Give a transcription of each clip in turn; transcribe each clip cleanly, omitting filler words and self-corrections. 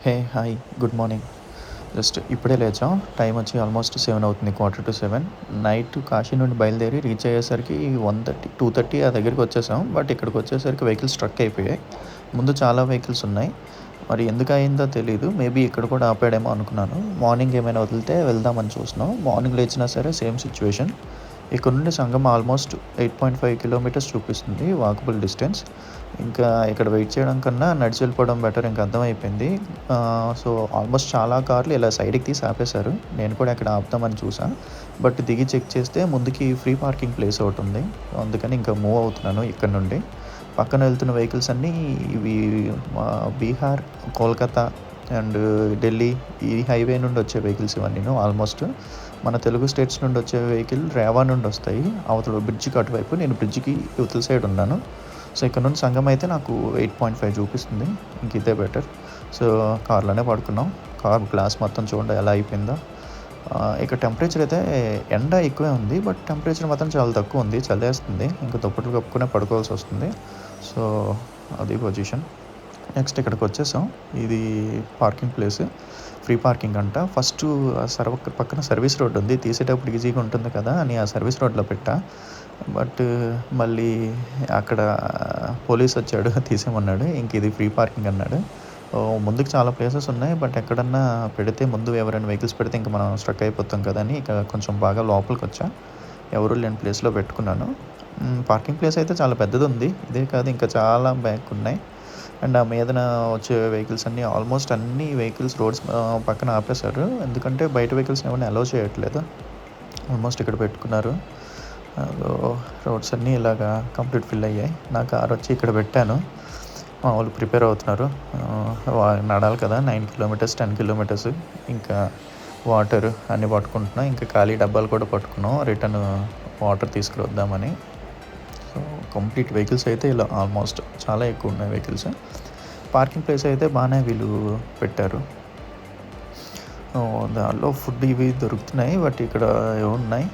Hey hi good morning. Just ఇప్పుడే లేచాం. Time వచ్చి almost 7 అవుతుంది, 6:45. నైట్ కాశీ నుండి బయలుదేరి రీచ్ అయ్యేసరికి 1:30, 2:30 ఆ దగ్గరికి వచ్చేసాం. బట్ ఇక్కడికి వచ్చేసరికి వెహికల్స్ స్ట్రక్ అయిపోయాయి. ముందు చాలా వెహికల్స్ ఉన్నాయి. మరి ఎందుకు అయిందో తెలీదు. మేబీ ఇక్కడ కూడా ఆపాడేమో అనుకున్నాను. మార్నింగ్ ఏమైనా వదిలితే వెళ్దామని చూసినాం. మార్నింగ్ లేచినా సరే సేమ్ సిచ్యువేషన్. ఇక్కడ నుండి సంగం ఆల్మోస్ట్ 8.5 కిలోమీటర్స్ చూపిస్తుంది వాకబుల్ డిస్టెన్స్. ఇంకా ఇక్కడ వెయిట్ చేయడం కన్నా నడిచి వెళ్ళిపోవడం బెటర్, ఇంకా అర్థమైపోయింది. సో ఆల్మోస్ట్ చాలా కార్లు ఇలా సైడ్కి తీసి ఆపేశారు. నేను కూడా ఇక్కడ ఆపుదామని చూసా. బట్ దిగి చెక్ చేస్తే ముందుకి ఫ్రీ పార్కింగ్ ప్లేస్ ఒకటి ఉంది. అందుకని ఇంకా మూవ్ అవుతున్నాను ఇక్కడ నుండి. పక్కన వెళ్తున్న వెహికల్స్ అన్నీ ఇవి బీహార్, కోల్కతా అండ్ ఢిల్లీ ఈ హైవే నుండి వచ్చే వెహికల్స్ ఇవన్నీను. ఆల్మోస్ట్ మన తెలుగు స్టేట్స్ నుండి వచ్చే వెహికల్ రేవా నుండి వస్తాయి. అవతల బ్రిడ్జ్కి అటువైపు, నేను బ్రిడ్జ్కి ఇవతల సైడ్ ఉన్నాను. సో ఇక్కడ నుండి సంగం అయితే నాకు 8.5 చూపిస్తుంది. ఇంక ఇదే బెటర్. సో కార్లోనే పడుకున్నాం. కార్ గ్లాస్ మొత్తం చూడండి ఎలా అయిపోయిందో. ఇక టెంపరేచర్ అయితే ఎండ ఎక్కువే ఉంది, బట్ టెంపరేచర్ మాత్రం చాలా తక్కువ ఉంది. చలేస్తుంది. ఇంకా దుప్పట్లు కప్పుకునే పడుకోవాల్సి వస్తుంది. సో అది పొజిషన్. నెక్స్ట్ ఇక్కడికి వచ్చేసాం. ఇది పార్కింగ్ ప్లేస్, ఫ్రీ పార్కింగ్ అంట. ఫస్ట్ పక్కన సర్వీస్ రోడ్ ఉంది, తీసేటప్పుడు ఈజీగా ఉంటుంది కదా అని ఆ సర్వీస్ రోడ్లో పెట్టా. బట్ మళ్ళీ అక్కడ పోలీస్ వచ్చాడు, తీసేమన్నాడు. ఇంక ఇది ఫ్రీ పార్కింగ్ అన్నాడు. ముందుకు చాలా ప్లేసెస్ ఉన్నాయి, బట్ ఎక్కడన్నా పెడితే ముందు ఎవరైనా వెహికల్స్ పెడితే ఇంకా మనం స్ట్రక్ అయిపోతాం కదా అని ఇక కొంచెం బాగా లోపలికి వచ్చా. ఎవరు లేని ప్లేస్లో పెట్టుకున్నాను. పార్కింగ్ ప్లేస్ అయితే చాలా పెద్దది ఉంది. ఇదే కాదు ఇంకా చాలా బ్యాక్ ఉన్నాయి. అండ్ ఆ మీదన వచ్చే వెహికల్స్ అన్నీ ఆల్మోస్ట్ అన్ని వెహికల్స్ రోడ్స్ పక్కన ఆపేశారు. ఎందుకంటే బయట వెహికల్స్ ఏమైనా అలౌ చేయట్లేదు. ఆల్మోస్ట్ ఇక్కడ పెట్టుకున్నారు. రోడ్స్ అన్నీ ఇలాగా కంప్లీట్ ఫిల్ అయ్యాయి. నా కార్ వచ్చి ఇక్కడ పెట్టాను. వాళ్ళు ప్రిపేర్ అవుతున్నారు. నడాలి కదా 9 కిలోమీటర్స్, 10 కిలోమీటర్స్. ఇంకా వాటర్ అన్నీ పట్టుకుంటున్నాం. ఇంకా ఖాళీ డబ్బాలు కూడా పట్టుకున్నాం రిటర్న్ వాటర్ తీసుకురొద్దామని. సో కంప్లీట్ వెహికల్స్ అయితే ఇలా ఆల్మోస్ట్ చాలా ఎక్కువ ఉన్నాయి వెహికల్స్. పార్కింగ్ ప్లేస్ అయితే బాగానే వీళ్ళు పెట్టారు. దానిలో ఫుడ్ ఇవి దొరుకుతున్నాయి, బట్ ఇక్కడ ఏమున్నాయి.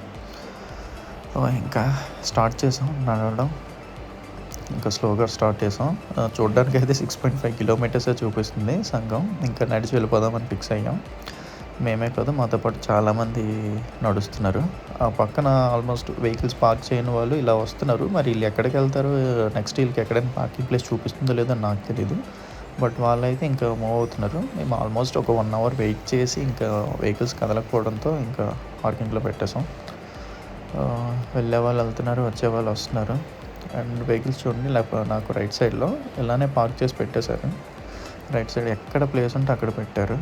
ఇంకా స్టార్ట్ చేసాం నడవడం. ఇంకా స్లోగా స్టార్ట్ చేసాం. చూడడానికి అయితే 6.5 కిలోమీటర్సే చూపిస్తుంది సంఘం. ఇంకా నడిచి వెళ్ళిపోదామని ఫిక్స్ అయ్యాం. మేమే కాదు, మాతో పాటు చాలామంది నడుస్తున్నారు. ఆ పక్కన ఆల్మోస్ట్ వెహికల్స్ పార్క్ చేయని వాళ్ళు ఇలా వస్తున్నారు. మరి వీళ్ళు ఎక్కడికి వెళ్తారు, నెక్స్ట్ వీళ్ళకి ఎక్కడైనా పార్కింగ్ ప్లేస్ చూపిస్తుందో లేదో నాకు తెలీదు. బట్ వాళ్ళైతే ఇంకా మూవ్ అవుతున్నారు. మేము ఆల్మోస్ట్ ఒక 1 అవర్ వెయిట్ చేసి ఇంకా వెహికల్స్ కదలకపోవడంతో ఇంకా పార్కింగ్లో పెట్టేసాం. వెళ్ళే వాళ్ళు వెళ్తున్నారు, వచ్చే వాళ్ళు వస్తున్నారు. అండ్ వెహికల్స్ చూడండి, నాకు రైట్ సైడ్లో ఇలానే పార్క్ చేసి పెట్టేశారు. రైట్ సైడ్ ఎక్కడ ప్లేస్ ఉంటే అక్కడ పెట్టారు.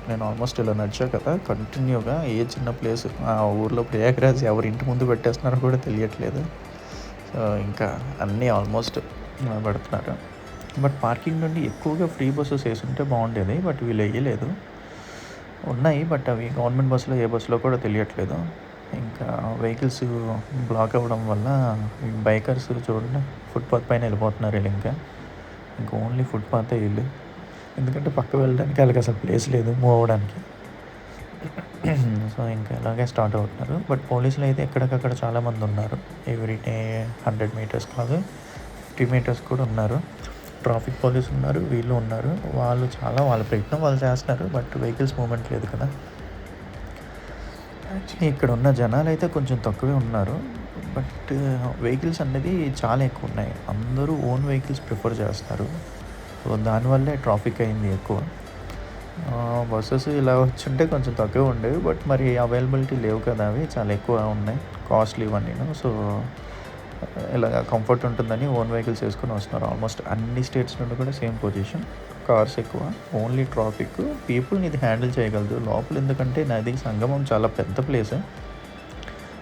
నేను ఆల్మోస్ట్ ఇలా నడిచా కదా కంటిన్యూగా. ఏ చిన్న ప్లేస్ ఆ ఊర్లో ప్రయాగరాజ్ ఎవరి ఇంటి ముందు పెట్టేస్తున్నారో కూడా తెలియట్లేదు. సో ఇంకా అన్నీ ఆల్మోస్ట్ పెడుతున్నారు. బట్ పార్కింగ్ నుండి ఎక్కువగా ఫ్రీ బస్సెస్ వేసుంటే బాగుండేది, బట్ వీళ్ళు వేయలేదు. ఉన్నాయి, బట్ అవి గవర్నమెంట్ బస్సులో ఏ బస్సులో కూడా తెలియట్లేదు. ఇంకా వెహికల్స్ బ్లాక్ అవ్వడం వల్ల బైకర్స్ చూడండి ఫుట్పాత్ పైన వెళ్ళిపోతున్నారు. వీళ్ళు ఇంకా ఓన్లీ ఫుట్పాతే వీళ్ళు. ఎందుకంటే పక్క వెళ్ళడానికి వాళ్ళకి అసలు ప్లేస్ లేదు మూవ్ అవ్వడానికి. సో ఇంకా ఇలాగే స్టార్ట్ అవుతున్నారు. బట్ పోలీసులు అయితే ఎక్కడికక్కడ చాలామంది ఉన్నారు. ఎవ్రీ 100 మీటర్స్ కాదు, 50 మీటర్స్ కూడా ఉన్నారు. ట్రాఫిక్ పోలీసు ఉన్నారు, వీళ్ళు ఉన్నారు. వాళ్ళ ప్రయత్నం వాళ్ళు చేస్తున్నారు, బట్ వెహికల్స్ మూవ్మెంట్ లేదు కదా. యాక్చువల్లీ ఇక్కడ ఉన్న జనాలు అయితే కొంచెం తక్కువే ఉన్నారు, బట్ వెహికల్స్ అనేది చాలా ఎక్కువ ఉన్నాయి. అందరూ ఓన్ వెహికల్స్ ప్రిఫర్ చేస్తారు. సో దానివల్లే ట్రాఫిక్ అయింది ఎక్కువ. బస్సెస్ ఇలా వచ్చుంటే కొంచెం తక్కువ ఉండేవి, బట్ మరి అవైలబిలిటీ లేవు కదా, అవి చాలా ఎక్కువ ఉన్నాయి, కాస్ట్లీ ఇవన్నీను. సో ఇలాగ కంఫర్ట్ ఉంటుందని ఓన్ వెహికల్స్ వేసుకొని వస్తున్నారు. ఆల్మోస్ట్ అన్ని స్టేట్స్ నుండి కూడా సేమ్ పొజిషన్. కార్స్ ఎక్కువ, ఓన్లీ ట్రాఫిక్. పీపుల్ని ఇది హ్యాండిల్ చేయగలదు లోపల, ఎందుకంటే నది సంగమం చాలా పెద్ద ప్లేస్.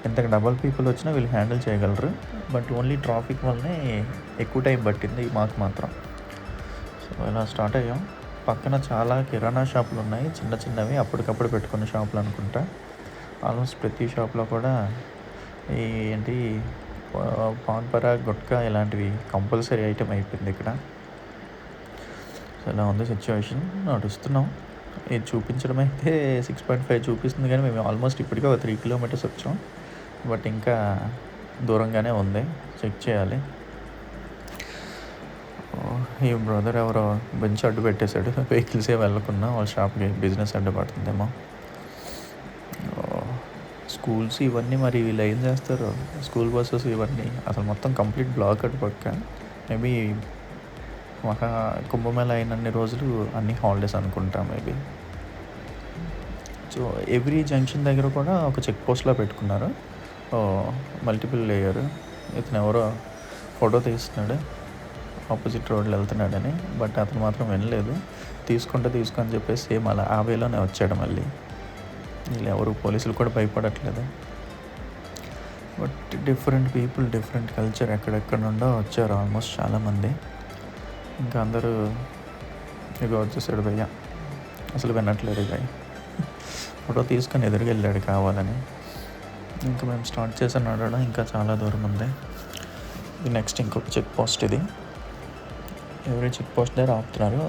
ఎంత డబల్ పీపుల్ వచ్చినా వీళ్ళు హ్యాండిల్ చేయగలరు. బట్ ఓన్లీ ట్రాఫిక్ వల్లనే ఎక్కువ టైం పట్టింది మాకు మాత్రం. సో ఇలా స్టార్ట్ అయ్యాం. పక్కన చాలా కిరాణా షాపులు ఉన్నాయి, చిన్న చిన్నవి అప్పటికప్పుడు పెట్టుకున్న షాపులు అనుకుంటా. ఆల్మోస్ట్ ప్రతి షాప్లో కూడా ఏంటి పాన్ పరాగ్, గుట్కా ఇలాంటివి కంపల్సరీ ఐటెం అయిపోయింది ఇక్కడ. సో ఇలా ఉంది సిచ్యువేషన్. నడుస్తున్నాం. ఇది చూపించడం అయితే 6.5 చూపిస్తుంది, కానీ మేము ఆల్మోస్ట్ ఇప్పటికే ఒక 3 కిలోమీటర్స్ వచ్చాం. బట్ ఇంకా దూరంగానే ఉంది, చెక్ చేయాలి. ఈ బ్రదర్ ఎవరో బెంచ్ అడ్డు పెట్టేశాడు. వెహికల్సే వెళ్ళకుండా వాళ్ళ షాప్కి బిజినెస్ అడ్డు పడుతుందేమో. స్కూల్స్ ఇవన్నీ మరి వీళ్ళు ఏం చేస్తారు, స్కూల్ బస్సెస్ ఇవన్నీ అసలు మొత్తం కంప్లీట్ బ్లాక్ అటు పక్క. మేబీ మహా కుంభమేళ అయినన్ని రోజులు అన్ని హాలిడేస్ అనుకుంటా మేబీ. సో ఎవ్రీ జంక్షన్ దగ్గర కూడా ఒక చెక్ పోస్ట్లా పెట్టుకున్నారు, మల్టిపుల్ లేయర్. ఇతను ఎవరో ఫోటో తీస్తున్నాడు ఆపోజిట్ రోడ్లో వెళ్తున్నాడని, బట్ అతను మాత్రం వినలేదు. తీసుకొని చెప్పేసి సేమ్ అలా ఆ వేలోనే వచ్చాడు మళ్ళీ. వీళ్ళు ఎవరు పోలీసులు కూడా భయపడట్లేదు. But different people, different culture, ఎక్కడెక్కడ నుండో వచ్చారు ఆల్మోస్ట్ చాలామంది. ఇంకా అందరూ ఇక వచ్చేసాడు భయ్య, అసలు వినట్లేదు భయ్య. ఫోటో తీసుకొని ఎదురుగా వెళ్ళాడు కావాలని. ఇంకా మేము స్టార్ట్ చేసి నడవడం ఇంకా చాలా దూరం ఉంది. ఇది నెక్స్ట్ ఇంకొక చెక్ పోస్ట్. ఇది ఎవరి చెక్ పోస్ట్ దగ్గర ఆపుతున్నారు,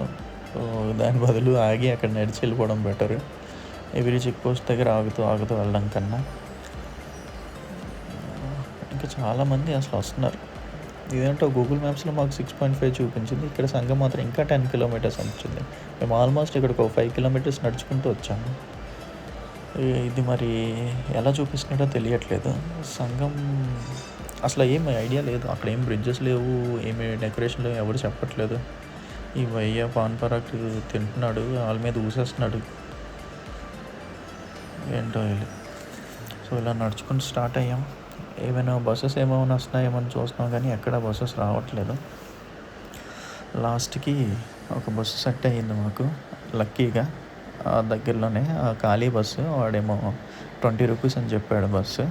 దాని బదులు ఆగి అక్కడ నడిచి వెళ్ళిపోవడం బెటర్. ఎవ్రీ చెక్ పోస్ట్ దగ్గర ఆగుతూ వెళ్ళడం కన్నా. ఇంకా చాలామంది అసలు వస్తున్నారు. ఇదేంటో గూగుల్ మ్యాప్స్లో మాకు 6.5 చూపించింది, ఇక్కడ సంఘం మాత్రం ఇంకా 10 కిలోమీటర్స్ అనిపించింది. మేము ఆల్మోస్ట్ ఇక్కడికి ఒక 5 కిలోమీటర్స్ నడుచుకుంటూ వచ్చాము. ఇది మరి ఎలా చూపిస్తున్నాడో తెలియట్లేదు. సంఘం అసలు ఏమి ఐడియా లేదు, అక్కడ ఏం బ్రిడ్జెస్ లేవు, ఏమి డెకరేషన్ లేవు, ఎవరు చెప్పట్లేదు. ఈ వయ్య పాన్ పరాక్ తింటున్నాడు, వాళ్ళ మీద ఊసేస్తున్నాడు, ఏంటో వీళ్ళు. సో ఇలా నడుచుకుంటూ స్టార్ట్ అయ్యాం. ఏమైనా బస్సెస్ ఏమైనా వస్తున్నాయేమని చూస్తున్నాం కానీ ఎక్కడ బస్సెస్ రావట్లేదు. లాస్ట్కి ఒక బస్సు సెట్ అయ్యింది మాకు లక్కీగా. దగ్గరలోనే ఖాళీ బస్సు. వాడేమో 20 రూపీస్ అని చెప్పాడు బస్సు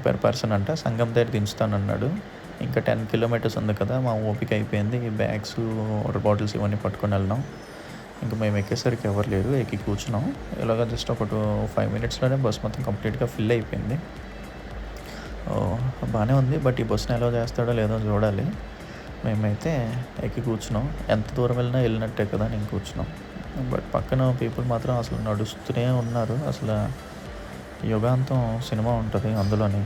పెర్ పర్సన్ అంట. సంఘం దగ్గర దించుతానన్నాడు. ఇంకా 10 కిలోమీటర్స్ ఉంది కదా, మా ఓపిక అయిపోయింది. బ్యాగ్స్, వాటర్ బాటిల్స్ ఇవన్నీ పట్టుకొని వెళ్ళినాం. ఇంకా మేము ఎక్కేసరికి ఎవరు లేరు, ఎక్కి కూర్చున్నాం. ఇలాగ జస్ట్ ఒక 5 మినిట్స్లోనే బస్ మొత్తం కంప్లీట్గా ఫిల్ అయిపోయింది. బాగానే ఉంది, బట్ ఈ బస్సుని ఎలా చేస్తాడో లేదో చూడాలి. మేమైతే ఎక్కి కూర్చున్నాం. ఎంత దూరం వెళ్ళినట్టే కదా నేను కూర్చున్నాం. బట్ పక్కన పీపుల్ మాత్రం అసలు నడుస్తూనే ఉన్నారు. అసలు యుగాంతం సినిమా ఉంటుంది అందులోని,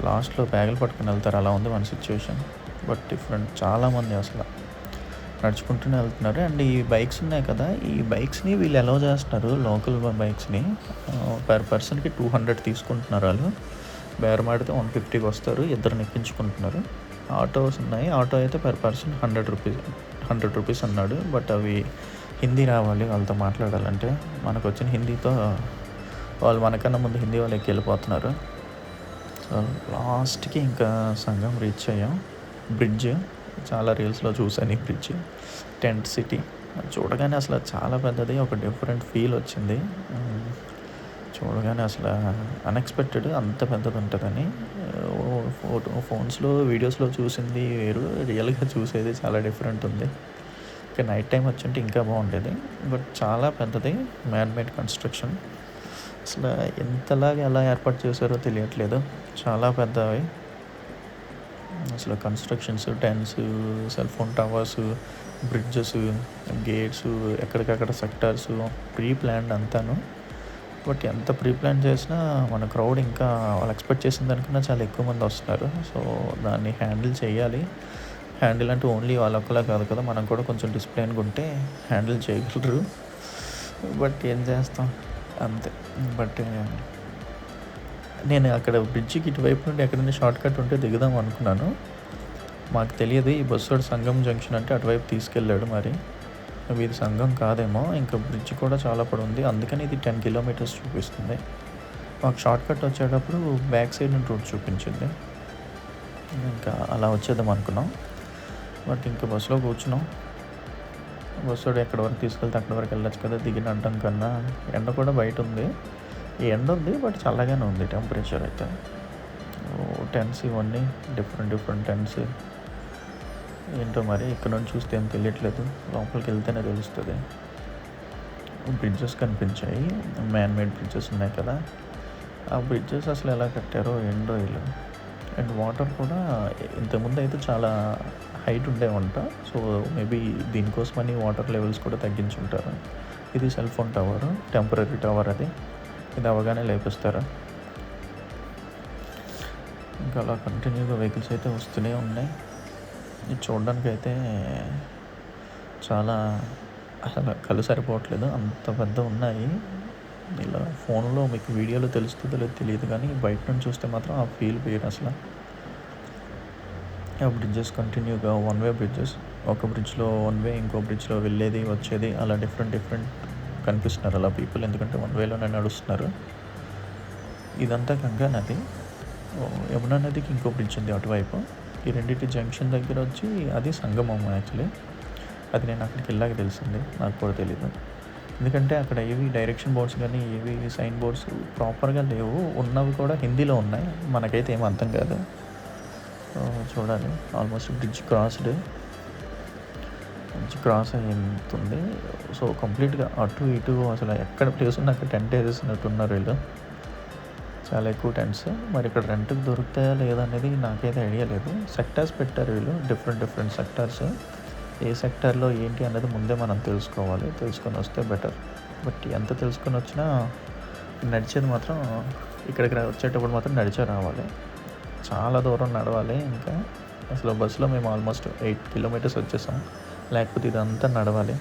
లాస్ట్లో బ్యాగులు పట్టుకుని వెళ్తారు, అలా ఉంది మన సిచ్యువేషన్. బట్ డిఫరెంట్, చాలామంది అసలు నడుచుకుంటూనే వెళ్తున్నారు. అండ్ ఈ బైక్స్ ఉన్నాయి కదా, ఈ బైక్స్ని వీళ్ళు ఎలా చేస్తున్నారు, లోకల్ బైక్స్ని పర్ పర్సన్కి 200 తీసుకుంటున్నారు వాళ్ళు. బేరమాడితే 150కి వస్తారు, ఇద్దరు ఎక్కించుకుంటున్నారు. ఆటోస్ ఉన్నాయి, ఆటో అయితే పర్ పర్సన్ 100 రూపీస్ అన్నాడు. బట్ అవి హిందీ రావాలి వాళ్ళతో మాట్లాడాలంటే. మనకు వచ్చిన హిందీతో వాళ్ళు మనకన్నా ముందు హిందీ వాళ్ళు ఎక్కి వెళ్ళిపోతున్నారు. సో లాస్ట్కి ఇంకా సంఘం రీచ్ అయ్యాం. బ్రిడ్జ్ చాలా రీల్స్లో చూసాను, ఈ బ్రిడ్జ్ టెంట్ సిటీ. చూడగానే అసలు చాలా పెద్దది, ఒక డిఫరెంట్ ఫీల్ వచ్చింది. చూడగానే అసలు అన్ఎక్స్పెక్టెడ్ అంత పెద్దది ఉంటుందని. ఫోన్స్లో వీడియోస్లో చూసింది వేరు, రియల్గా చూసేది చాలా డిఫరెంట్ ఉంది. ఇంకా నైట్ టైం వచ్చింటే ఇంకా బాగుండేది. బట్ చాలా పెద్దది, మ్యాన్మేడ్ కన్స్ట్రక్షన్. అసలు ఎంతలాగా ఎలా ఏర్పాటు చేశారో తెలియట్లేదు, చాలా పెద్దవి అసలు constructions. Tents, cell phone towers, bridges, gates, ఎక్కడికక్కడ సెక్టార్స్, ప్రీ ప్లాన్డ్ అంతాను. బట్ ఎంత ప్రీ ప్లాన్ చేసినా మన క్రౌడ్ ఇంకా వాళ్ళు ఎక్స్పెక్ట్ చేసిన దానికన్నా చాలా ఎక్కువ మంది వస్తున్నారు. సో దాన్ని హ్యాండిల్ చేయాలి. హ్యాండిల్ అంటే ఓన్లీ వాళ్ళొక్కలా కాదు కదా, మనం కూడా కొంచెం డిసిప్లిన్గా ఉంటే హ్యాండిల్ చేయగలరు. బట్ ఏం చేస్తాం, అంతే. బట్ నేను అక్కడ బ్రిడ్జికి ఇటువైపు నుండి ఎక్కడైనా షార్ట్ కట్ ఉంటే దిగుదాం అనుకున్నాను. మాకు తెలియదు ఈ బస్సు సంగం జంక్షన్ అంటే అటువైపు తీసుకెళ్ళాడు. మరి ఇది సంఘం కాదేమో. ఇంకా బ్రిడ్జ్ కూడా చాలా పొడవుంది, అందుకని ఇది 10 కిలోమీటర్స్ చూపిస్తుంది. మాకు షార్ట్ కట్ వచ్చేటప్పుడు బ్యాక్ సైడ్ నుండి రూట్ చూపించింది. ఇంకా అలా వచ్చేద్దాం అనుకున్నాం. బట్ ఇంకా బస్సులో కూర్చున్నాం. బస్సు ఎక్కడి వరకు తీసుకెళ్తే అక్కడి వరకు వెళ్ళచ్చు కదా, దిగిన అడ్డం కన్నా. ఎండ కూడా బయట ఉంది, ఈ ఎండ ఉంది బట్ చల్లగానే ఉంది టెంపరేచర్ అయితే. టెన్స్ ఇవన్నీ డిఫరెంట్ టెన్స్ ఏంటో మరి ఇక్కడ నుంచి చూస్తే ఏం తెలియట్లేదు, లోపలికి వెళ్తేనే తెలుస్తుంది. బ్రిడ్జెస్ కనిపించాయి, మ్యాన్మేడ్ బ్రిడ్జెస్ ఉన్నాయి కదా, ఆ బ్రిడ్జెస్ అసలు ఎలా కట్టారో ఏంటో వీళ్ళు. అండ్ వాటర్ కూడా ఇంతకుముందు అయితే చాలా హైట్ ఉండేవంట. సో మేబీ దీనికోసమని వాటర్ లెవెల్స్ కూడా తగ్గించుంటారు. ఇది cell phone tower, temporary tower. ఇది అవగానే లేపిస్తారు. ఇంకా అలా కంటిన్యూగా వెహికల్స్ అయితే వస్తూనే ఉన్నాయి. ఇది చూడడానికి అయితే చాలా అసలు కళ్ళు సరిపోవట్లేదు, అంత పెద్ద ఉన్నాయి. ఇలా ఫోన్లో మీకు వీడియోలో తెలుస్తుందో లేదో తెలియదు, కానీ బయట నుంచి చూస్తే మాత్రం ఆ ఫీల్ వేరు అసలు. ఆ బ్రిడ్జెస్ కంటిన్యూగా వన్ వే బ్రిడ్జెస్, ఒక బ్రిడ్జ్లో వన్ వే, ఇంకో బ్రిడ్జ్లో వెళ్ళేది వచ్చేది, అలా డిఫరెంట్ కనిపిస్తున్నారు అలా పీపుల్, ఎందుకంటే వన్ వేలోనే నడుస్తున్నారు. ఇదంతా గంగా నది. యమునా నదికి ఇంకో బ్రిడ్జ్ ఉంది అటువైపు. ఈ రెండింటి జంక్షన్ దగ్గర వచ్చి అది సంగమం యాక్చువల్లీ. అది నేను అక్కడికి వెళ్ళాక తెలిసింది, నాకు కూడా తెలీదు. ఎందుకంటే అక్కడ ఏవి డైరెక్షన్ బోర్డ్స్ కానీ ఏవి సైన్ బోర్డ్స్ ప్రాపర్గా లేవు, ఉన్నవి కూడా హిందీలో ఉన్నాయి, మనకైతే ఏం అర్థం కాదు. చూడాలి. ఆల్మోస్ట్ బ్రిడ్జ్ క్రాస్ అయ్యింది. సో కంప్లీట్గా అటు ఇటు అసలు ఎక్కడ ప్లేస్ ఉంది అక్కడ టెంట్ వేసేసినట్టున్నారు వీళ్ళు, చాలా ఎక్కువ టెంట్స్. మరి ఇక్కడ రెంట్కి దొరుకుతాయా లేదా అనేది నాకైతే ఐడియా లేదు. సెక్టార్స్ పెట్టారు వీళ్ళు, డిఫరెంట్ సెక్టార్స్. ఏ సెక్టార్లో ఏంటి అనేది ముందే మనం తెలుసుకొని వస్తే బెటర్. బట్ ఎంత తెలుసుకొని వచ్చినా నడిచేది మాత్రం ఇక్కడికి వచ్చేటప్పుడు మాత్రం నడిచే రావాలి, చాలా దూరం నడవాలి. ఇంకా అసలు బస్సులో మేము ఆల్మోస్ట్ 8 కిలోమీటర్స్ వచ్చేసాం, లేకపోతే ఇదంతా నడవాలి.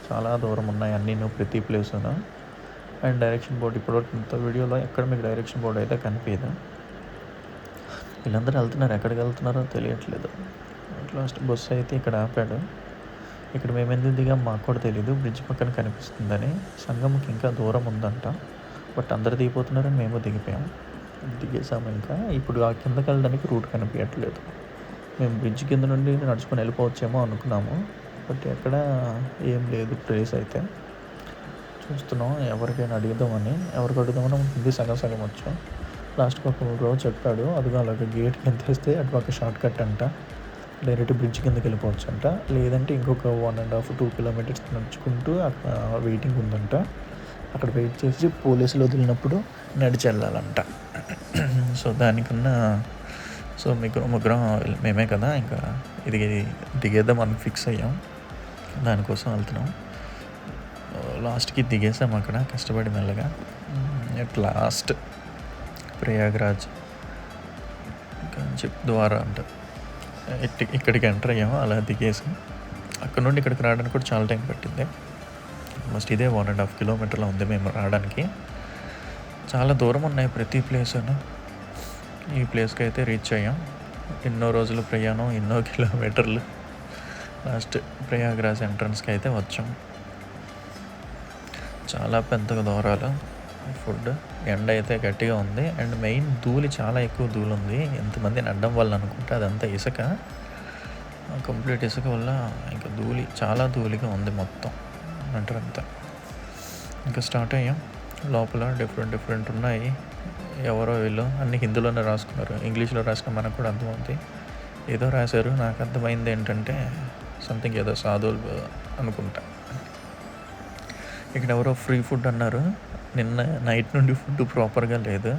చాలా దూరం ఉన్నాయి అన్నీ, ప్రతి ప్లేసును. అండ్ డైరెక్షన్ బోర్డు ఇప్పటివరకు ఇంత వీడియోలో ఎక్కడ మీకు డైరెక్షన్ బోర్డు అయితే కనిపించదు. వీళ్ళందరూ ఎక్కడికి వెళ్తున్నారో తెలియట్లేదు. లాస్ట్ బస్సు అయితే ఇక్కడ ఆపాడు. ఇక్కడ మేము ఎందుకు దిగాం మాకు కూడా తెలియదు, బ్రిడ్జ్ పక్కన కనిపిస్తుందని. సంగంకి ఇంకా దూరం ఉందంట, బట్ అందరు దిగిపోతున్నారని మేము దిగేసాము. ఇంకా ఇప్పుడు ఆ కిందకి వెళ్ళడానికి రూట్ కనిపించట్లేదు. మేము బ్రిడ్జ్ కింద నుండి నడుచుకొని వెళ్ళిపోవచ్చేమో అనుకున్నాము, బట్ ఎక్కడ ఏం లేదు ప్లేస్ అయితే. చూస్తున్నాం ఎవరికైనా అడుగుదామని హిందీ సగం వచ్చాం. లాస్ట్కి ఒక రోజు చెప్పాడు, అదిగో అలాగే గేట్ కింద వేస్తే అటు ఒక షార్ట్ కట్ అంట, డైరెక్ట్ బ్రిడ్జ్ కిందకి వెళ్ళిపోవచ్చు అంట. లేదంటే ఇంకొక 1.5-2 కిలోమీటర్స్ నడుచుకుంటూ అక్కడ వెయిటింగ్ ఉందంట, అక్కడ వెయిట్ చేసి పోలీసులు వదిలినప్పుడు నడిచి వెళ్ళాలంట. సో దానికన్నా ముగ్గురం మేమే కదా, ఇంకా ఇది దిగేద్దాం అని ఫిక్స్ అయ్యాం, దానికోసం వెళ్తున్నాం. లాస్ట్కి దిగేసాం అక్కడ కష్టపడి మెల్లగా. అట్ లాస్ట్ ప్రయాగ్రాజ్ ద్వారా అంట ఇక్కడికి ఎంటర్ అయ్యాము. అలా దిగేసి అక్కడ నుండి ఇక్కడికి రావడానికి కూడా చాలా టైం పట్టింది. ఆల్మోస్ట్ ఇదే 1.5 కిలోమీటర్లో ఉంది మేము రావడానికి. చాలా దూరం ఉన్నాయి ప్రతి ప్లేసును. ఈ ప్లేస్కి అయితే రీచ్ అయ్యాం. ఎన్నో రోజులు ప్రయాణం, ఎన్నో కిలోమీటర్లు. లాస్ట్ ప్రయాగ్రాజ్ ఎంట్రన్స్కి అయితే వచ్చాం. చాలా పెద్ద దూరాలు. ఫుడ్, ఎండ అయితే గట్టిగా ఉంది. అండ్ మెయిన్ చాలా ఎక్కువ ధూళి ఉంది. ఎంతమంది నడ్డం వల్ల అనుకుంటే అదంతా ఇసుక, కంప్లీట్ ఇసుక వల్ల ఇంకా చాలా ధూళిగా ఉంది మొత్తం అంతా. ఇంకా స్టార్ట్ అయ్యాం. లోపల డిఫరెంట్ ఉన్నాయి. ఎవరో వీళ్ళు అన్ని హిందీలోనే రాసుకున్నారు, ఇంగ్లీష్లో రాసిన మనకు కూడా అర్థమవుతుంది. ఏదో రాశారు, నాకు అర్థమైంది ఏంటంటే సంథింగ్ ఏదో సాధువులు అనుకుంటా. ఇక్కడ ఎవరో ఫ్రీ ఫుడ్ అన్నారు. నిన్న నైట్ నుండి ఫుడ్ ప్రాపర్గా లేదు,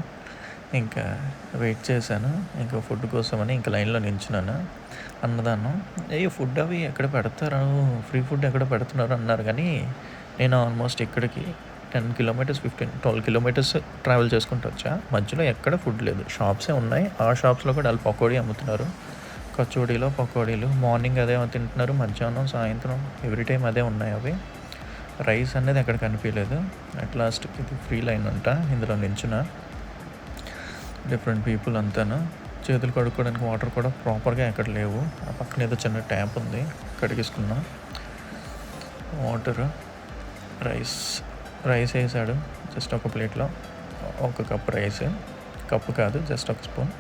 ఇంకా వెయిట్ చేశాను ఇంకా ఫుడ్ కోసమని. ఇంకా లైన్లో నిల్చున్నాను. అన్నదానం ఫుడ్ అవి ఎక్కడ పెడతారు, ఫ్రీ ఫుడ్ ఎక్కడ పెడుతున్నారు అన్నారు. కానీ నేను ఆల్మోస్ట్ ఇక్కడికి 10 కిలోమీటర్స్ 12 కిలోమీటర్స్ ట్రావెల్ చేసుకుంటూ వచ్చా. మధ్యలో ఎక్కడ ఫుడ్ లేదు, షాప్సే ఉన్నాయి. ఆ షాప్స్లో కూడా వాళ్ళు పకోడీ అమ్ముతున్నారు. పకోడీలు మార్నింగ్ అదే తింటున్నారు, మధ్యాహ్నం సాయంత్రం ఎవ్రీ టైం అదే ఉన్నాయి. అవి రైస్ అనేది ఎక్కడ కనిపించలేదు. అట్ లాస్ట్ ఇది ఫ్రీ లైన్ అంట, ఇందులో నించున్న డిఫరెంట్ పీపుల్ అంతాను. చేతులు కడుక్కోవడానికి వాటర్ కూడా ప్రాపర్గా ఎక్కడ లేవు. ఆ పక్కన ఏదో చిన్న ట్యాప్ ఉంది, కడిగేసుకున్నా. వాటర్, రైస్ వేసాడు జస్ట్ ఒక ప్లేట్లో, ఒక కప్ రైస్. కప్పు కాదు, జస్ట్ ఒక స్పూన్.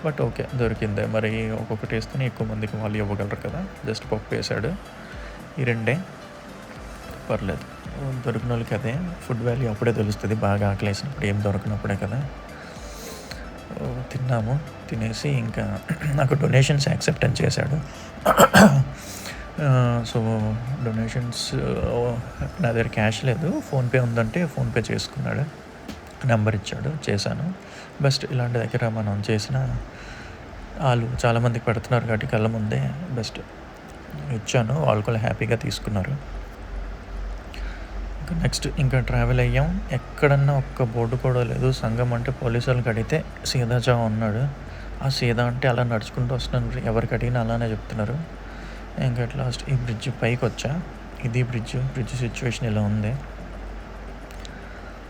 బట్ ఓకే, దొరికిందే. మరి ఒక్కొక్కటి వేస్తేనే ఎక్కువ మందికి వాళ్ళు ఇవ్వగలరు కదా. జస్ట్ పప్పు వేసాడు. ఈ రెండే, పర్లేదు. దొరికిన వాళ్ళకి అదే ఫుడ్ వాల్యూ అప్పుడే తెలుస్తుంది, బాగా ఆకలేసినప్పుడు, ఏం దొరకనప్పుడే కదా. తిన్నాము. తినేసి ఇంకా నాకు డొనేషన్స్ యాక్సెప్టెన్స్ చేశాడు. సో డొనేషన్స్, నా దగ్గర క్యాష్ లేదు, ఫోన్పే ఉందంటే ఫోన్పే చేసుకున్నాడు, నెంబర్ ఇచ్చాడు, చేశాను. బెస్ట్ ఇలాంటి దగ్గర మనం చేసిన వాళ్ళు చాలామందికి పెడుతున్నారు కాబట్టి కళ్ళ ముందే బెస్ట్ ఇచ్చాను, వాళ్ళు కూడా హ్యాపీగా తీసుకున్నారు. నెక్స్ట్ ఇంకా ట్రావెల్ అయ్యాం. ఎక్కడన్నా ఒక్క బోర్డు కూడా లేదు. సంఘం అంటే పోలీసు వాళ్ళకి అడిగితే సీదా ఉన్నాడు. ఆ సీదా అంటే అలా నడుచుకుంటూ వస్తున్నాను, ఎవరికి అడిగినా అలానే చెప్తున్నారు. ఇంకా అట్ లాస్ట్ ఈ బ్రిడ్జ్ పైకి వచ్చా. ఇది బ్రిడ్జ్ సిచ్యువేషన్ ఇలా ఉంది.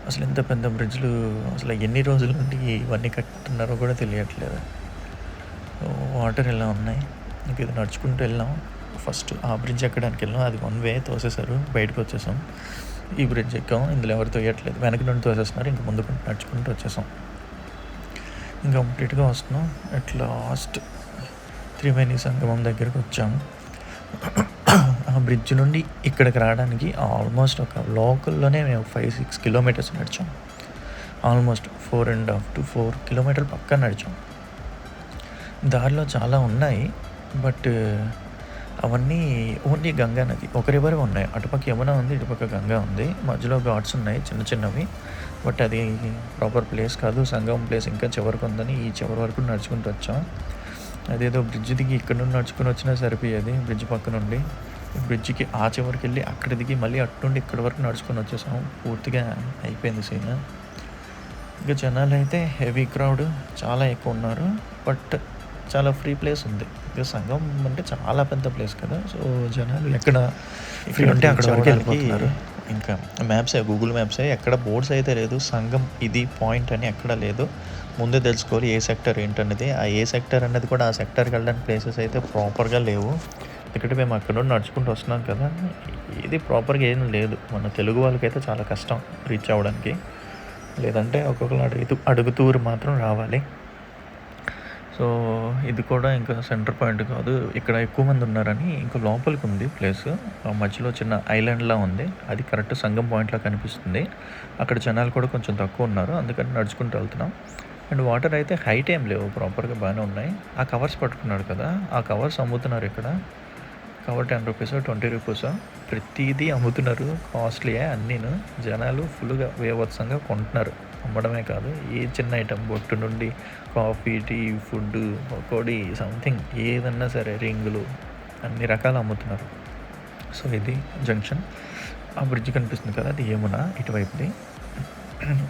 అసలు ఇంత పెద్ద బ్రిడ్జ్లు అసలు ఎన్ని రోజుల నుండి ఇవన్నీ కట్టున్నారో కూడా తెలియట్లేదు. వాటర్ ఎలా ఉన్నాయి. ఇంక ఇది నడుచుకుంటూ వెళ్ళాం. ఫస్ట్ ఆ బ్రిడ్జ్ ఎక్కడానికి వెళ్ళాం, అది వన్ వే తోసేశారు, బయటకు వచ్చేసాం. ఈ బ్రిడ్జ్ ఎక్కాం, ఇందులో ఎవరు తోయట్లేదు, వెనక నుండి తోసేస్తున్నారు. ఇంక ముందుకు నడుచుకుంటూ వచ్చేసాం. ఇంకా కంప్లీట్గా వస్తున్నాం. అట్ లాస్ట్ త్రివేణి సంగమం దగ్గరికి వచ్చాము. ఆ బ్రిడ్జ్ నుండి ఇక్కడికి రావడానికి ఆల్మోస్ట్ ఒక లోకల్లోనే మేము 5-6 కిలోమీటర్స్ నడిచాం. ఆల్మోస్ట్ 4.5 to 4 కిలోమీటర్లు పక్కా నడిచాం. దారిలో చాలా ఉన్నాయి, బట్ అవన్నీ ఓన్లీ గంగా నది, ఒక రివర్ ఉన్నాయి. అటుపక్క యమున ఉంది, ఇటుపక్క గంగా ఉంది. మధ్యలో ఘాట్స్ ఉన్నాయి చిన్న చిన్నవి, బట్ అది ప్రాపర్ ప్లేస్ కాదు. సంగమం ప్లేస్ ఇంకా చివరికి ఉందని ఈ చివరి వరకు నడుచుకుంటూ వచ్చాం. అదేదో బ్రిడ్జ్ దిగి ఇక్కడ నుండి నడుచుకుని వచ్చినా సరిపోయేది. బ్రిడ్జ్ పక్క నుండి బ్రిడ్జ్కి ఆ చివరికి వెళ్ళి అక్కడ దిగి మళ్ళీ అటు నుండి ఇక్కడ వరకు నడుచుకొని వచ్చేసాం. పూర్తిగా అయిపోయింది సీన్. ఇంకా జనాలు అయితే హెవీ క్రౌడ్, చాలా ఎక్కువ ఉన్నారు, బట్ చాలా ఫ్రీ ప్లేస్ ఉంది. ఇక సంగమం అంటే చాలా పెద్ద ప్లేస్ కదా, సో జనాలు ఎక్కడ ఫ్రీ ఉంటే అక్కడ వరకు వెళ్ళిపోతున్నారు. ఇంకా గూగుల్ మ్యాప్సే ఎక్కడ బోర్డ్స్ అయితే లేదు, సంగం ఇది పాయింట్ అని ఎక్కడ లేదు. ముందే తెలుసుకోవాలి ఏ సెక్టర్ ఏంటనేది. ఆ ఏ సెక్టర్ అనేది కూడా ఆ సెక్టర్కి వెళ్ళడానికి ప్లేసెస్ అయితే ప్రాపర్గా లేవు. ఎందుకంటే మేము అక్కడ నుండి నడుచుకుంటూ వస్తున్నాం కదా, ఇది ప్రాపర్గా ఏం లేదు. మన తెలుగు వాళ్ళకైతే చాలా కష్టం రీచ్ అవ్వడానికి. లేదంటే ఒక్కొక్కరు అడుగుతూరు మాత్రం రావాలి. సో ఇది కూడా ఇంకా సెంటర్ పాయింట్ కాదు, ఇక్కడ ఎక్కువ మంది ఉన్నారని ఇంకా లోపలికి ఉంది ప్లేస్. మధ్యలో చిన్న ఐలాండ్లా ఉంది, అది కరెక్ట్ సంగం పాయింట్లా కనిపిస్తుంది. అక్కడ జనాలు కూడా కొంచెం తక్కువ ఉన్నారు, అందుకని నడుచుకుంటూ వెళ్తున్నాం. అండ్ వాటర్ అయితే హైట్ ఏం లేవు, ప్రాపర్గా బాగానే ఉన్నాయి. ఆ కవర్స్ పట్టుకున్నాడు కదా, ఆ కవర్స్ అమ్ముతున్నారు ఇక్కడ. కవర్ 10 రూపీస్ 20 రూపీస్ ప్రతిదీ అమ్ముతున్నారు, కాస్ట్లీయే అన్నీను. జనాలు ఫుల్గా వేవత్సంగా కొంటున్నారు. అమ్మడమే కాదు, ఏ చిన్న ఐటెం బొట్టు నుండి coffee, tea, food, pakodi, something ఏదన్నా సరే, రింగులు, అన్ని రకాలు అమ్ముతున్నారు. సో ఇది జంక్షన్. ఆ బ్రిడ్జ్ కనిపిస్తుంది కదా, అది యమున ఇటువైపుది.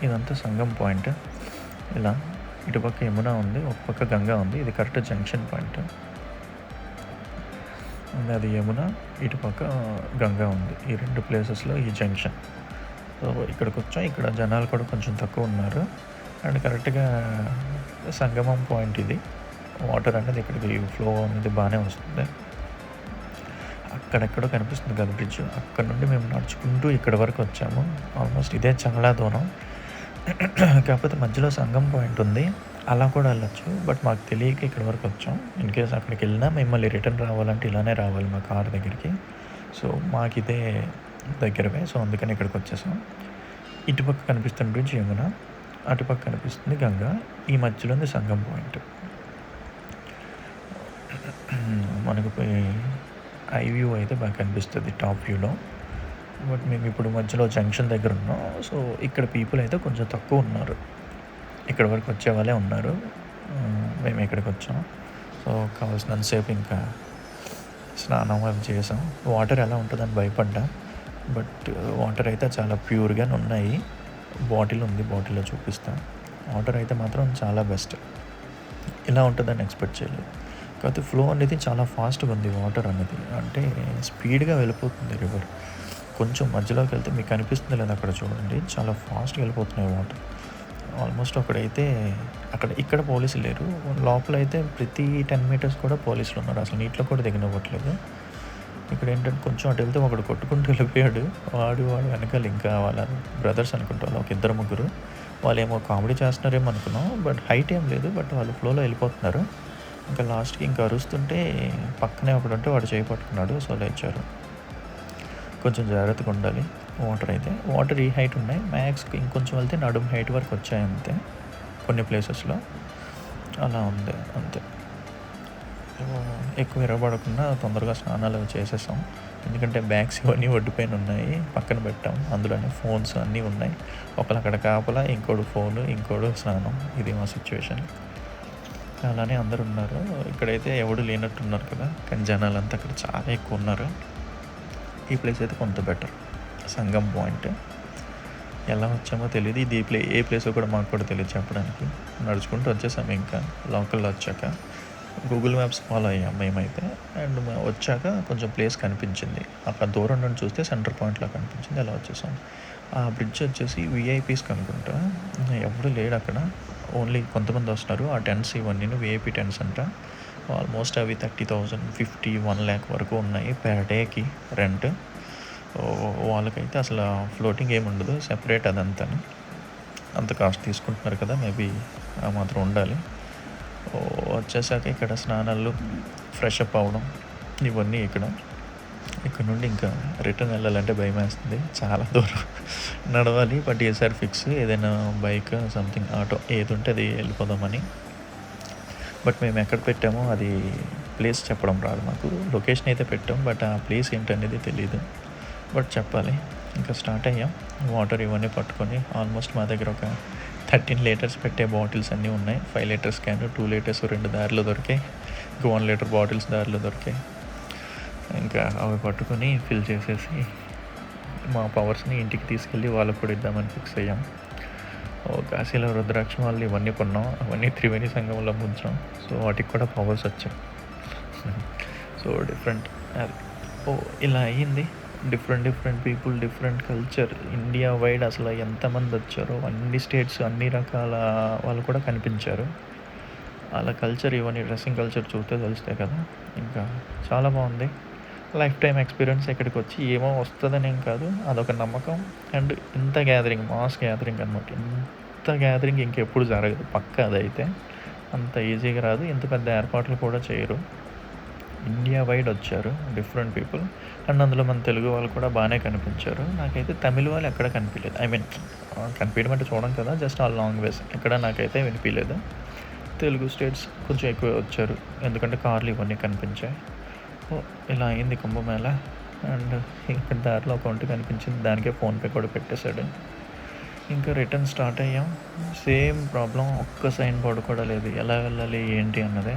ఇదంతా సంగం పాయింట్. ఇలా ఇటుపక్క యమున ఉంది, ఒక పక్క గంగా ఉంది. ఇది కరెక్ట్ జంక్షన్ పాయింట్. అది యమున, ఇటుపక్క గంగా ఉంది. ఈ రెండు ప్లేసెస్లో ఈ జంక్షన్. సో ఇక్కడికి వచ్చాం. ఇక్కడ జనాలు కూడా కొంచెం తక్కువ ఉన్నారు. అండ్ కరెక్ట్గా సంగమం పాయింట్ ఇది. వాటర్ అనేది ఇక్కడికి ఫ్లో అనేది బాగానే వస్తుంది. అక్కడెక్కడో కనిపిస్తుంది కదా బ్రిడ్జ్, అక్కడ నుండి మేము నడుచుకుంటూ ఇక్కడ వరకు వచ్చాము. ఆల్మోస్ట్ ఇదే చాలా దూరం. కాకపోతే మధ్యలో సంగం పాయింట్ ఉంది, అలా కూడా వెళ్ళచ్చు. బట్ మాకు తెలియక ఇక్కడ వరకు వచ్చాం. ఇన్ కేస్ అక్కడికి వెళ్ళినా మిమ్మల్ని రిటర్న్ రావాలంటే ఇలానే రావాలి మా కార్ దగ్గరికి. సో మాకు ఇదే దగ్గరవే, సో అందుకని ఇక్కడికి వచ్చేసాం. ఇటుపక్క కనిపిస్తున్న బ్రిడ్జ్ యమున, అటుపక్క కనిపిస్తుంది గంగా, ఈ మధ్యలో ఉంది సంగం పాయింట్. మనకు ఐ వ్యూ అయితే బాగా కనిపిస్తుంది టాప్ వ్యూలో. బట్ మేము ఇప్పుడు మధ్యలో జంక్షన్ దగ్గర ఉన్నాం. సో ఇక్కడ పీపుల్ అయితే కొంచెం తక్కువ ఉన్నారు, ఇక్కడ వరకు వచ్చే వాళ్ళే ఉన్నారు. మేము ఇక్కడికి వచ్చాం. సో కావాల్సినంతసేపు ఇంకా స్నానం అవి చేసాం. వాటర్ ఎలా ఉంటుందని భయపడ్డా, బట్ వాటర్ అయితే చాలా ప్యూర్గానే ఉన్నాయి. బాటిల్ ఉంది, బాటిల్లో చూపిస్తాం. వాటర్ అయితే మాత్రం చాలా బెస్ట్. ఇలా ఉంటుందని ఎక్స్పెక్ట్ చేయలేదు. కాకపోతే ఫ్లో అనేది చాలా ఫాస్ట్గా ఉంది. వాటర్ అనేది అంటే స్పీడ్గా వెళ్ళిపోతుంది రివర్. కొంచెం మధ్యలోకి వెళ్తే మీకు కనిపిస్తుంది లేదా అక్కడ చూడండి, చాలా ఫాస్ట్గా వెళ్ళిపోతున్నాయి వాటర్. ఆల్మోస్ట్ ఇక్కడ పోలీసులు లేరు. లోపల అయితే ప్రతి 10 మీటర్స్ కూడా పోలీసులు ఉన్నారు. అసలు నీటిలో కూడా దిగనివ్వట్లేదు. ఇక్కడ ఏంటంటే కొంచెం అటు వెళ్తే ఒకడు కొట్టుకుంటూ వెళ్ళిపోయాడు. వాడు వెనకాల ఇంకా వాళ్ళ బ్రదర్స్ అనుకుంటా, ఒక 2-3. వాళ్ళు ఏమో కామెడీ చేస్తున్నారేమో అనుకున్నాం, బట్ హైట్ ఏం లేదు, బట్ వాళ్ళు ఫ్లోలో వెళ్ళిపోతున్నారు. ఇంకా లాస్ట్కి ఇంకా అరుస్తుంటే పక్కనే ఒకడు ఉంటే వాడు చేయి పట్టుకున్నాడు. సో లేచారు. కొంచెం జాగ్రత్తగా ఉండాలి. వాటర్ ఈ హైట్ ఉన్నాయి, మ్యాక్స్ ఇంకొంచెం వెళ్తే నడుము హైట్ వరకు వచ్చాయి అంతే. కొన్ని ప్లేసెస్లో అలా ఉంది అంతే. ఎక్కువ విరగబడకుండా తొందరగా స్నానాలు చేసేసాం. ఎందుకంటే బ్యాగ్స్ ఇవన్నీ ఒడ్డుపైన ఉన్నాయి, పక్కన పెట్టాం. అందులోనే ఫోన్స్ అన్నీ ఉన్నాయి. ఒకళ్ళు అక్కడ కాపలా, ఇంకోడు ఫోను, ఇంకోడు స్నానం. ఇది మా సిచ్యువేషన్. అలానే అందరు ఉన్నారు. ఇక్కడైతే ఎవడు లేనట్టున్నారు కదా, కానీ జనాలంతా అక్కడ చాలా ఎక్కువ ఉన్నారు. ఈ ప్లేస్ అయితే కొంత బెటర్. సంగం పాయింట్ ఎలా వచ్చామో తెలియదు. ఇది ఏ ప్లేస్ కూడా మాకు కూడా తెలియదు చెప్పడానికి. నడుచుకుంటూ వచ్చేసాము ఇంకా లోకల్లో వచ్చాక. గూగుల్ మ్యాప్స్ ఫాలో అయ్యాం మేమైతే. అండ్ వచ్చాక కొంచెం ప్లేస్ కనిపించింది. అక్కడ దూరం నుండి చూస్తే సెంటర్ పాయింట్‌లా కనిపించింది. అలా వచ్చేసాం. ఆ బ్రిడ్జ్ వచ్చేసి వీఐపీస్‌కి అనుకుంటా. ఎవడు లేడు అక్కడ. ఓన్లీ కొంతమంది వస్తున్నారు. ఆ టెంట్స్ ఇవన్నీను వీఐపీ టెంట్స్ అంట. ఆల్మోస్ట్ అవి 30,000, 50, 1,00,000 వరకు ఉన్నాయి పర్ డేకి రెంట్. వాళ్ళకైతే అసలు ఫ్లోటింగ్ ఏమి ఉండదు, సెపరేట్ అదంతాను. అంత కాస్ట్ తీసుకుంటున్నారు కదా, మేబీ ఆ మాత్రం ఉండాలి. వచ్చేసాక ఇక్కడ స్నానాలు, ఫ్రెష్ అప్ అవ్వడం ఇవన్నీ ఇక్కడ నుండి ఇంకా రిటర్న్ వెళ్ళాలంటే భయం వేస్తుంది. చాలా దూరం నడవాలి. బట్ ఈసారి ఫిక్స్, ఏదైనా బైక్ సంథింగ్ ఆటో ఏది ఉంటే అది వెళ్ళిపోదామని. బట్ మేము ఎక్కడ పెట్టామో అది ప్లేస్ చెప్పడం రాదు మాకు. లొకేషన్ అయితే పెట్టాం, బట్ ఆ ప్లేస్ ఏంటనేది తెలీదు. బట్ చెప్పాలి. ఇంకా స్టార్ట్ అయ్యాం. వాటర్ ఇవన్నీ పట్టుకొని ఆల్మోస్ట్ మా దగ్గర ఒక 13 లీటర్స్ పెట్టే బాటిల్స్ అన్నీ ఉన్నాయి. 5 లీటర్స్ క్యాన్, 2 లీటర్స్ 2 దారిలో దొరికాయి. ఇంకా 1 లీటర్ బాటిల్స్ దారిలో దొరికాయి. ఇంకా అవి పట్టుకొని ఫిల్ చేసేసి మా పవర్స్ని ఇంటికి తీసుకెళ్ళి వాళ్ళకు కూడా ఇద్దామని ఫిక్స్ అయ్యాం. కాశీలో రుద్రాక్ష వాళ్ళు ఇవన్నీ కొన్నాం. అవన్నీ త్రివేణి సంగంలో ముంచాం. సో వాటికి కూడా పవర్స్ వచ్చాయి. సో డిఫరెంట్ అది ఇలా అయ్యింది. Different people, different culture. India wide అసలు ఎంతమంది వచ్చారో, అన్ని స్టేట్స్, అన్ని రకాల వాళ్ళు కూడా కనిపించారు. వాళ్ళ కల్చర్ ఇవన్నీ, డ్రెస్సింగ్ కల్చర్ చూస్తే తెలుస్తాయి కదా. ఇంకా చాలా బాగుంది. Life time experience. ఇక్కడికి వచ్చి ఏమో వస్తుందని ఏం కాదు, అదొక నమ్మకం. అండ్ ఇంత గ్యాదరింగ్, మాస్ గ్యాదరింగ్ అనమాట. ఇంత గ్యాదరింగ్ ఇంకెప్పుడు జరగదు పక్క. అదైతే అంత ఈజీగా రాదు. ఇంత పెద్ద ఏర్పాట్లు కూడా చేయరు. ఇండియా వైడ్ వచ్చారు డిఫరెంట్ పీపుల్. అండ్ అందులో మన తెలుగు వాళ్ళు కూడా బాగానే కనిపించారు. నాకైతే తమిళ వాళ్ళు ఎక్కడ కనిపించలేదు. ఐ మీన్ కనిపించడం అంటే చూడడం కదా, జస్ట్ ఆ లాంగ్వేజ్ ఎక్కడ నాకైతే వినిపించలేదు. తెలుగు స్టేట్స్ కొంచెం ఎక్కువ వచ్చారు, ఎందుకంటే కార్లు ఇవన్నీ కనిపించాయి. ఇలా అయింది కుంభమేళ. అండ్ ఇక్కడ దారిలో ఒక ఒంటి కనిపించింది, దానికే ఫోన్పే కూడా పెట్టేశాడు. ఇంకా రిటర్న్ స్టార్ట్ అయ్యాం. సేమ్ ప్రాబ్లం, ఒక్క సైన్ బోర్డు కూడా లేదు ఎలా వెళ్ళాలి ఏంటి అన్నదే.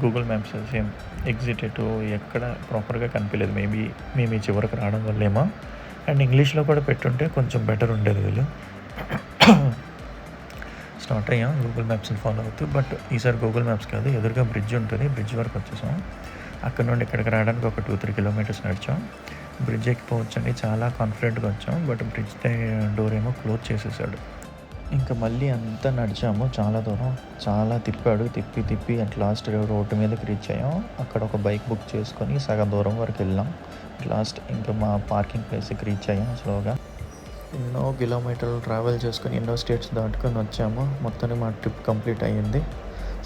గూగుల్ మ్యాప్స్ సేమ్ ఎగ్జిట్ ఎటు ఎక్కడ ప్రాపర్గా కనిపించలేదు. మేబీ మేము ఈ చివరికి రావడం వల్లేమో. అండ్ ఇంగ్లీష్లో కూడా పెట్టుంటే కొంచెం బెటర్ ఉండేది వీళ్ళు. స్టార్ట్ అయ్యాం గూగుల్ మ్యాప్స్ని ఫాలో అవుతూ. బట్ ఈసారి గూగుల్ మ్యాప్స్ కాదు, ఎదురుగా బ్రిడ్జ్ ఉంటుంది. బ్రిడ్జ్ వరకు వచ్చేసాం. అక్కడ నుండి ఇక్కడికి రావడానికి ఒక 2-3 కిలోమీటర్స్ నడిచాం. బ్రిడ్జ్ ఎక్కిపోవచ్చండి, చాలా కాన్ఫిడెంట్గా వచ్చాం. బట్ బ్రిడ్జ్ డోర్ ఏమో క్లోజ్ చేసేసాడు. ఇంకా మళ్ళీ అంతా నడిచాము చాలా దూరం. చాలా తిప్పి అట్ లాస్ట్ రోడ్డు మీదకి రీచ్ అయ్యాం. అక్కడ ఒక బైక్ బుక్ చేసుకొని సగం దూరం వరకు వెళ్ళాం. లాస్ట్ ఇంకా మా పార్కింగ్ ప్లేస్కి రీచ్ అయ్యాం స్లోగా. ఎన్నో కిలోమీటర్లు ట్రావెల్ చేసుకొని ఎన్నో స్టేట్స్ దాటుకొని వచ్చాము. మొత్తానికి మా ట్రిప్ కంప్లీట్ అయ్యింది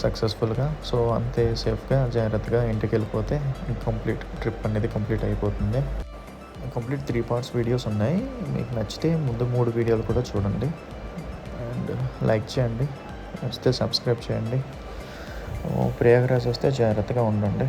సక్సెస్ఫుల్గా. సో అంతే సేఫ్గా జాగ్రత్తగా ఇంటికి వెళ్ళిపోతే కంప్లీట్ ట్రిప్ అనేది కంప్లీట్ అయిపోతుంది. కంప్లీట్ 3 పార్ట్స్ వీడియోస్ ఉన్నాయి. మీకు నచ్చితే ముందు 3 వీడియోలు కూడా చూడండి. అండ్ లైక్ చేయండి, వస్తే సబ్స్క్రైబ్ చేయండి. ప్రయాగరాజ్ వస్తే జాగ్రత్తగా ఉండండి.